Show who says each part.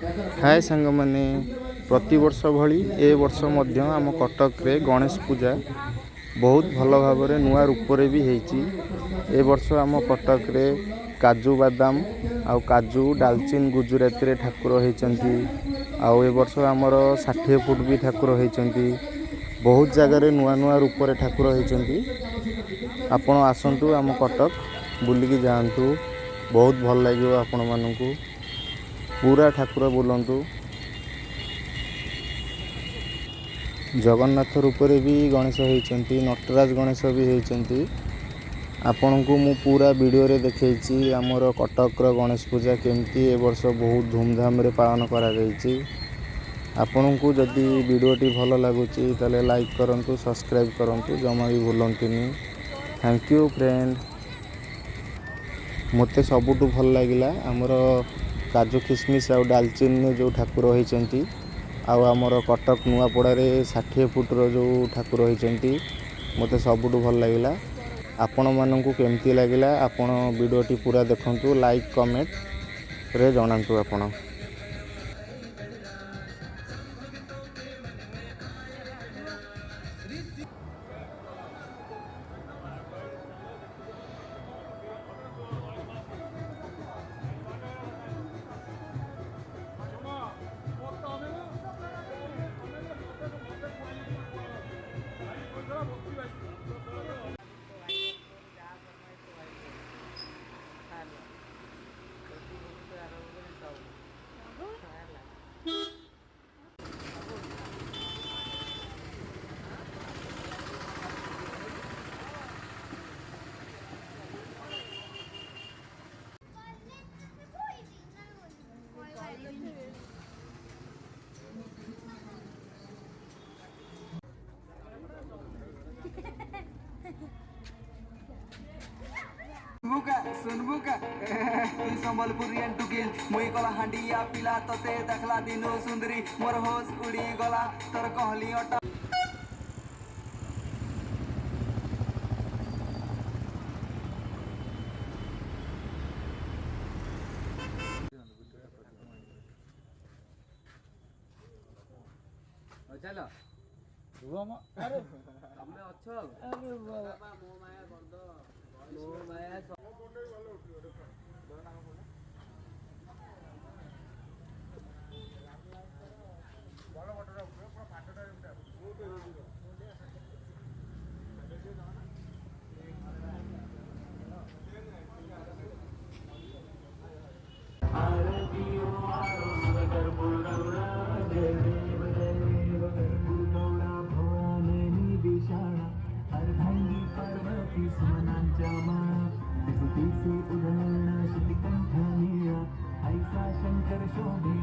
Speaker 1: हाय सांग मैंने प्रति वर्ष भली ए वर्ष मध्य आम कटक रे गणेश पूजा बहुत भल भाव नुआ रूप भी होती। ए वर्ष आम कटक रे काजू बादाम आउ काजू डालचिन गुजराती रे ठाकुर होती। आउ ए वर्ष आमर 60 फुट भी ठाकुर होती। बहुत जगार नुआ नुआ रूप ठाकुर होती। आपण आसतु आम कटक बुलिकी जातु, बहुत भल लगे आपण मानू। पूरा ठाकुर बुलंतु। जगन्नाथ रूप भी गणेश होती, नटराज गणेश भी होती। आपण को मु पूरा वीडियो रे देखी आमर कटक गणेश पूजा केमती ए वर्ष बहुत धूमधाम रे पालन करा जायछि। आपण को जदि वीडियोटी भल लगुच ताले लाइक करंतु, सब्सक्राइब करंतु, जमा भी भूलंतुनी। Thank you friend. मते सबुठु भल लागिला आमर काजू किशमिश आउ डालचिन जो ठाकुर होती। आउ आमर कटक नुआपड़ा 60 फुट्र जो ठाकुर होती मते सबुठु भल लागिला। आपण मानू केमती लगिला आपण वीडियोटी पूरा देखंतु, लाइक कमेंट रे जणांतु आपण।
Speaker 2: सुनबू का तू संबलपुरी टुकिल मुई कला हांडिया पिला तते देखला दिनो सुंदरी मोर होश उड़ी गला तोर कहली अटा। चलो अरे तमे अच्छो अरे बाबा मो माया कर दो मो माया शंकर शोभे